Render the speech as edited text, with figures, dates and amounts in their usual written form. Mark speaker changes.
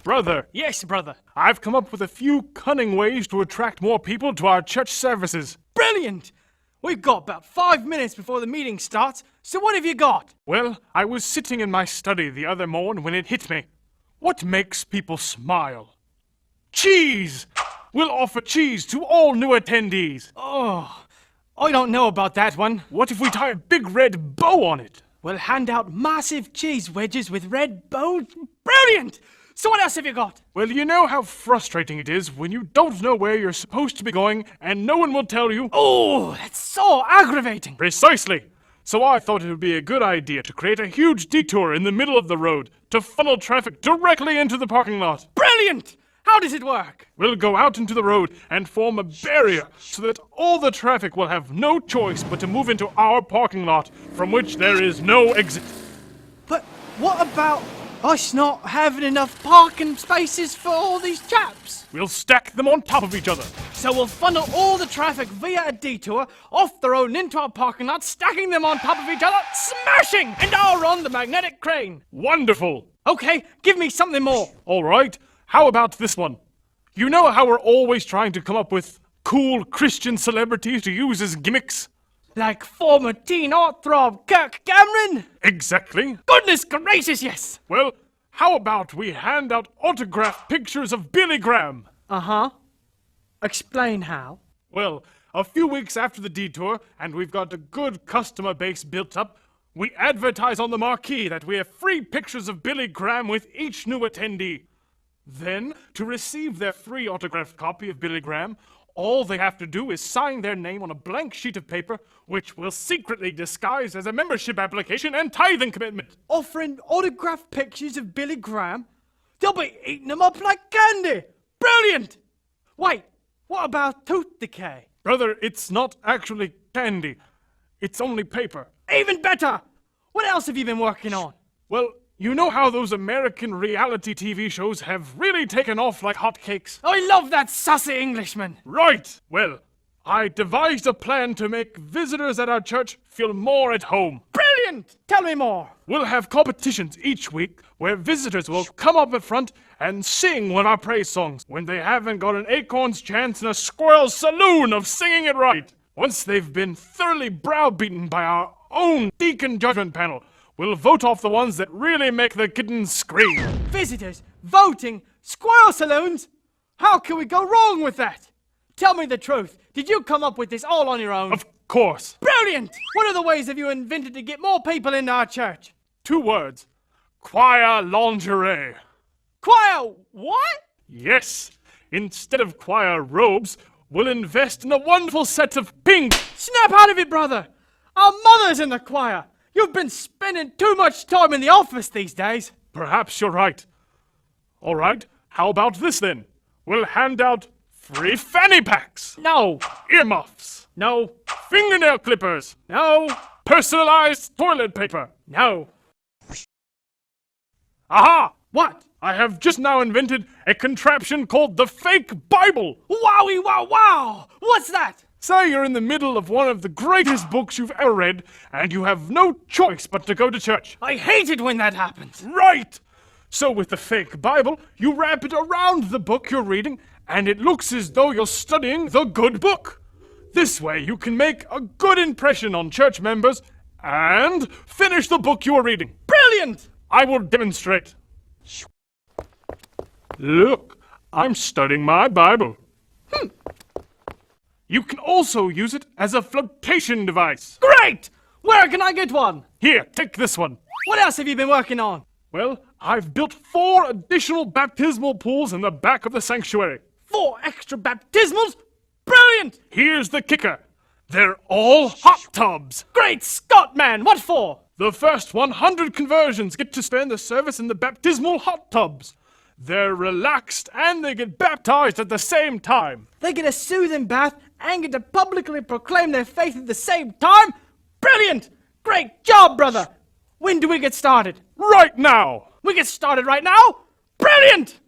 Speaker 1: Brother,
Speaker 2: Yes, brother.
Speaker 1: I've come up with a few cunning ways to attract more people to our church services.
Speaker 2: Brilliant! We've got about 5 minutes before the meeting starts, so what have you got?
Speaker 1: Well, I was sitting in my study the other morning when it hit me. What makes people smile? Cheese! We'll offer cheese to all new attendees.
Speaker 2: Oh, I don't know about that one.
Speaker 1: What if we tie a big red bow on it?
Speaker 2: We'll hand out massive cheese wedges with red bows. Brilliant! So what else have you got?
Speaker 1: Well, you know how frustrating it is when you don't know where you're supposed to be going and no one will tell you?
Speaker 2: Oh, that's so aggravating.
Speaker 1: Precisely. So I thought it would be a good idea to create a huge detour in the middle of the road to funnel traffic directly into the parking lot.
Speaker 2: Brilliant! How does it work?
Speaker 1: We'll go out into the road and form a barrier so that all the traffic will have no choice but to move into our parking lot, from which there is no exit.
Speaker 2: But what about us not having enough parking spaces for all these chaps?
Speaker 1: We'll stack them on top of each other.
Speaker 2: So we'll funnel all the traffic via a detour off the road and into our parking lot, stacking them on top of each other, smashing! And I'll run the magnetic crane.
Speaker 1: Wonderful.
Speaker 2: Okay, give me something more.
Speaker 1: All right. How about this one? You know how we're always trying to come up with cool Christian celebrities to use as gimmicks?
Speaker 2: Like former teen heartthrob Kirk Cameron?
Speaker 1: Exactly.
Speaker 2: Goodness gracious, yes!
Speaker 1: Well, how about we hand out autographed pictures of Billy Graham?
Speaker 2: Uh-huh. Explain how.
Speaker 1: Well, a few weeks after the detour, and we've got a good customer base built up, we advertise on the marquee that we have free pictures of Billy Graham with each new attendee. Then, to receive their free autographed copy of Billy Graham, all they have to do is sign their name on a blank sheet of paper, which we'll secretly disguise as a membership application and tithing commitment.
Speaker 2: Offering autographed pictures of Billy Graham? They'll be eating them up like candy! Brilliant! Wait, what about tooth decay?
Speaker 1: Brother, it's not actually candy. It's only paper.
Speaker 2: Even better! What else have you been working on?
Speaker 1: Well, you know how those American reality TV shows have really taken off like hotcakes?
Speaker 2: I love that sassy Englishman!
Speaker 1: Right! Well, I devised a plan to make visitors at our church feel more at home.
Speaker 2: Brilliant! Tell me more!
Speaker 1: We'll have competitions each week where visitors will come up at front and sing one of our praise songs when they haven't got an acorn's chance in a squirrel's saloon of singing it right. Once they've been thoroughly browbeaten by our own deacon judgment panel, we'll vote off the ones that really make the kittens scream.
Speaker 2: Visitors, voting, squirrel saloons? How can we go wrong with that? Tell me the truth. Did you come up with this all on your own?
Speaker 1: Of course.
Speaker 2: Brilliant! What other ways have you invented to get more people into our church?
Speaker 1: 2 words. Choir lingerie.
Speaker 2: Choir what?
Speaker 1: Yes. Instead of choir robes, we'll invest in a wonderful set of pink.
Speaker 2: Snap out of it, brother! Our mother's in the choir! You've been spending too much time in the office these days.
Speaker 1: Perhaps you're right. All right, how about this then? We'll hand out free fanny packs.
Speaker 2: No.
Speaker 1: Earmuffs.
Speaker 2: No.
Speaker 1: Fingernail clippers.
Speaker 2: No.
Speaker 1: Personalized toilet paper.
Speaker 2: No.
Speaker 1: Aha!
Speaker 2: What?
Speaker 1: I have just now invented a contraption called the fake Bible.
Speaker 2: Wowie wow wow! What's that?
Speaker 1: Say you're in the middle of one of the greatest books you've ever read, and you have no choice but to go to church.
Speaker 2: I hate it when that happens.
Speaker 1: Right! So with the fake Bible, you wrap it around the book you're reading, and it looks as though you're studying the good book. This way you can make a good impression on church members and finish the book you are reading.
Speaker 2: Brilliant!
Speaker 1: I will demonstrate. Look, I'm studying my Bible. You can also use it as a flotation device.
Speaker 2: Great! Where can I get one?
Speaker 1: Here, take this one.
Speaker 2: What else have you been working on?
Speaker 1: Well, I've built 4 additional baptismal pools in the back of the sanctuary.
Speaker 2: 4 extra baptismals? Brilliant!
Speaker 1: Here's the kicker. They're all hot tubs.
Speaker 2: Great Scott, man! What for?
Speaker 1: The first 100 conversions get to spend the service in the baptismal hot tubs. They're relaxed and they get baptized at the same time.
Speaker 2: They get a soothing bath and get to publicly proclaim their faith at the same time? Brilliant! Great job, brother! When do we get started?
Speaker 1: Right now!
Speaker 2: We get started right now? Brilliant!